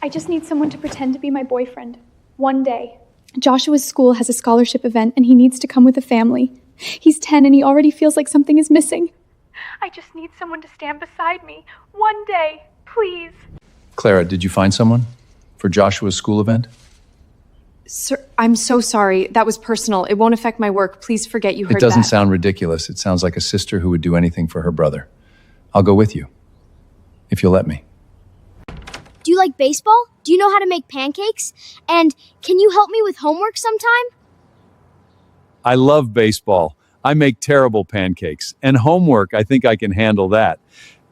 I just need someone to pretend to be my boyfriend. One day. Joshua's school has a scholarship event and he needs to come with a family. He's 10 and he already feels like something is missing. I just need someone to stand beside me. One day, please. Clara, did you find someone for Joshua's school event? Sir, I'm so sorry. That was personal. It won't affect my work. Please forget you heard that. It doesn't sound ridiculous. It sounds like a sister who would do anything for her brother. I'll go with you, if you'll let me. Do you like baseball? Do you know how to make pancakes? And can you help me with homework sometime? I love baseball. I make terrible pancakes. And homework, I think I can handle that.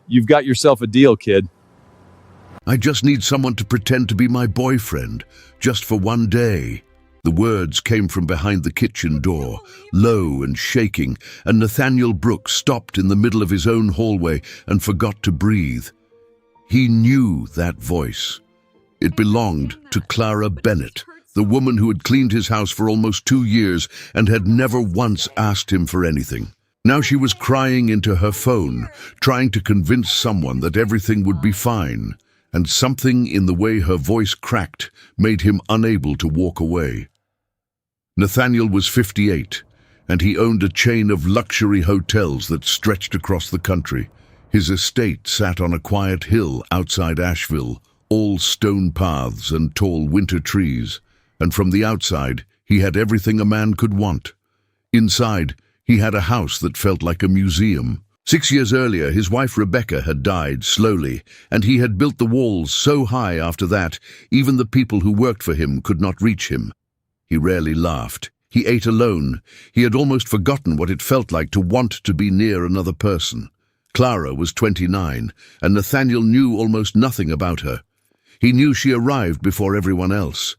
You've got yourself a deal, kid. I just need someone to pretend to be my boyfriend, just for one day. The words came from behind the kitchen door, low and shaking, and Nathaniel Brooks stopped in the middle of his own hallway and forgot to breathe. He knew that voice. It belonged to Clara Bennett, the woman who had cleaned his house for almost 2 years and had never once asked him for anything. Now she was crying into her phone, trying to convince someone that everything would be fine, and something in the way her voice cracked made him unable to walk away. Nathaniel was 58, and he owned a chain of luxury hotels that stretched across the country. His estate sat on a quiet hill outside Asheville, all stone paths and tall winter trees, and from the outside he had everything a man could want. Inside, he had a house that felt like a museum. 6 years earlier, his wife Rebecca had died slowly, and he had built the walls so high after that, even the people who worked for him could not reach him. He rarely laughed. He ate alone. He had almost forgotten what it felt like to want to be near another person. Clara was 29, and Nathaniel knew almost nothing about her. He knew she arrived before everyone else.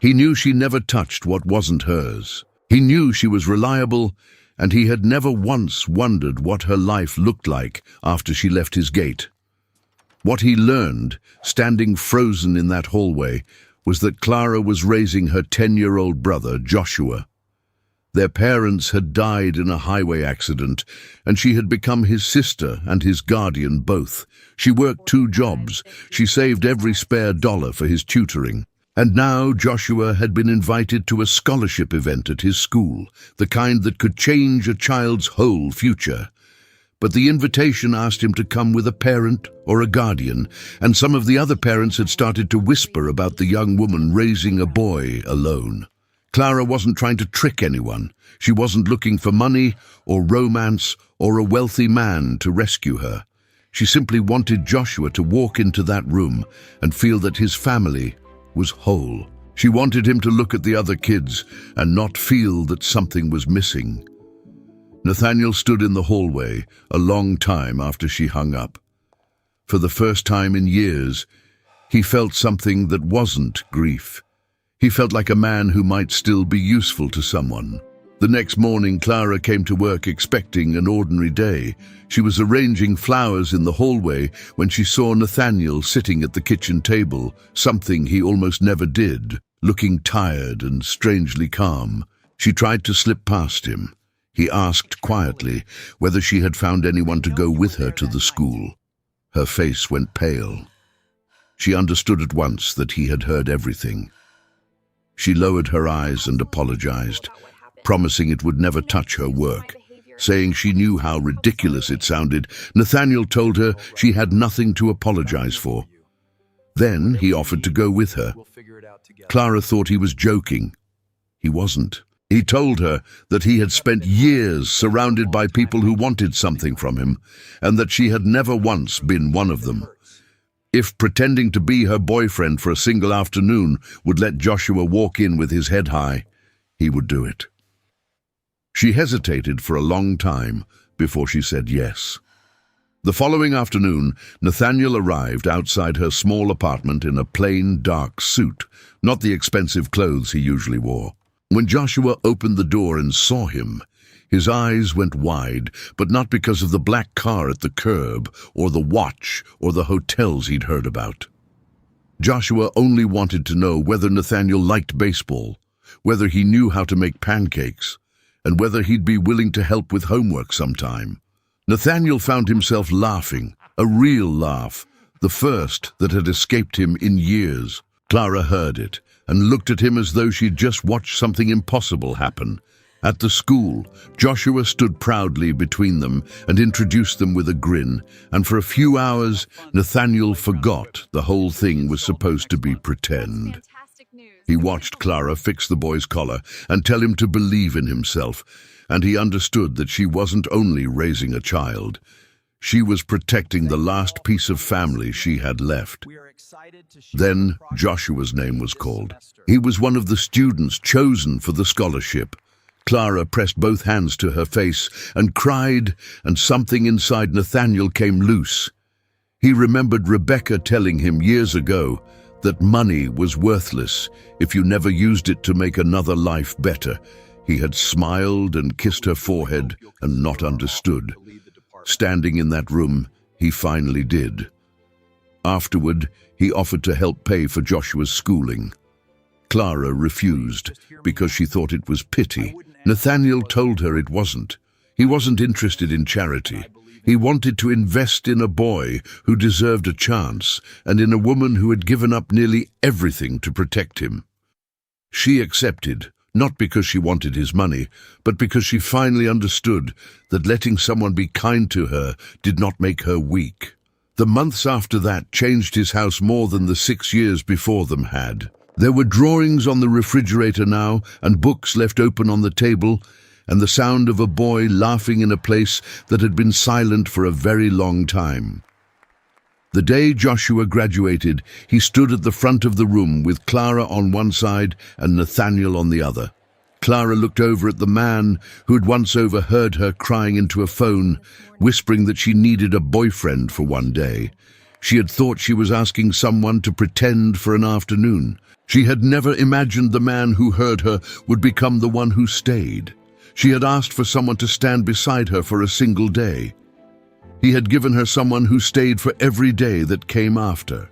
He knew she never touched what wasn't hers. He knew she was reliable, and he had never once wondered what her life looked like after she left his gate. What he learned, standing frozen in that hallway, was that Clara was raising her 10-year-old brother, Joshua. Their parents had died in a highway accident, and she had become his sister and his guardian both. She worked 2 jobs. She saved every spare dollar for his tutoring. And now Joshua had been invited to a scholarship event at his school, the kind that could change a child's whole future. But the invitation asked him to come with a parent or a guardian, and some of the other parents had started to whisper about the young woman raising a boy alone. Clara wasn't trying to trick anyone. She wasn't looking for money or romance or a wealthy man to rescue her. She simply wanted Joshua to walk into that room and feel that his family was whole. She wanted him to look at the other kids and not feel that something was missing. Nathaniel stood in the hallway a long time after she hung up. For the first time in years, he felt something that wasn't grief. He felt like a man who might still be useful to someone. The next morning, Clara came to work expecting an ordinary day. She was arranging flowers in the hallway when she saw Nathaniel sitting at the kitchen table, something he almost never did, looking tired and strangely calm. She tried to slip past him. He asked quietly whether she had found anyone to go with her to the school. Her face went pale. She understood at once that he had heard everything. She lowered her eyes and apologized, promising it would never touch her work. Saying she knew how ridiculous it sounded, Nathaniel told her she had nothing to apologize for. Then he offered to go with her. Clara thought he was joking. He wasn't. He told her that he had spent years surrounded by people who wanted something from him, and that she had never once been one of them. If pretending to be her boyfriend for a single afternoon would let Joshua walk in with his head high, he would do it. She hesitated for a long time before she said yes. The following afternoon, Nathaniel arrived outside her small apartment in a plain, dark suit, not the expensive clothes he usually wore. When Joshua opened the door and saw him, his eyes went wide, but not because of the black car at the curb, or the watch, or the hotels he'd heard about. Joshua only wanted to know whether Nathaniel liked baseball, whether he knew how to make pancakes, and whether he'd be willing to help with homework sometime. Nathaniel found himself laughing, a real laugh, the first that had escaped him in years. Clara heard it and looked at him as though she'd just watched something impossible happen. At the school, Joshua stood proudly between them and introduced them with a grin, and for a few hours, Nathaniel forgot the whole thing was supposed to be pretend. He watched Clara fix the boy's collar and tell him to believe in himself, and he understood that she wasn't only raising a child. She was protecting the last piece of family she had left. Then Joshua's name was called. He was one of the students chosen for the scholarship. Clara pressed both hands to her face and cried, and something inside Nathaniel came loose. He remembered Rebecca telling him years ago that money was worthless if you never used it to make another life better. He had smiled and kissed her forehead and not understood. Standing in that room, he finally did. Afterward, he offered to help pay for Joshua's schooling. Clara refused because she thought it was pity. Nathaniel told her it wasn't. He wasn't interested in charity. He wanted to invest in a boy who deserved a chance and in a woman who had given up nearly everything to protect him. She accepted, not because she wanted his money, but because she finally understood that letting someone be kind to her did not make her weak. The months after that changed his house more than the 6 years before them had. There were drawings on the refrigerator now, and books left open on the table, and the sound of a boy laughing in a place that had been silent for a very long time. The day Joshua graduated, he stood at the front of the room with Clara on one side and Nathaniel on the other. Clara looked over at the man who had once overheard her crying into a phone, whispering that she needed a boyfriend for one day. She had thought she was asking someone to pretend for an afternoon. She had never imagined the man who heard her would become the one who stayed. She had asked for someone to stand beside her for a single day. He had given her someone who stayed for every day that came after.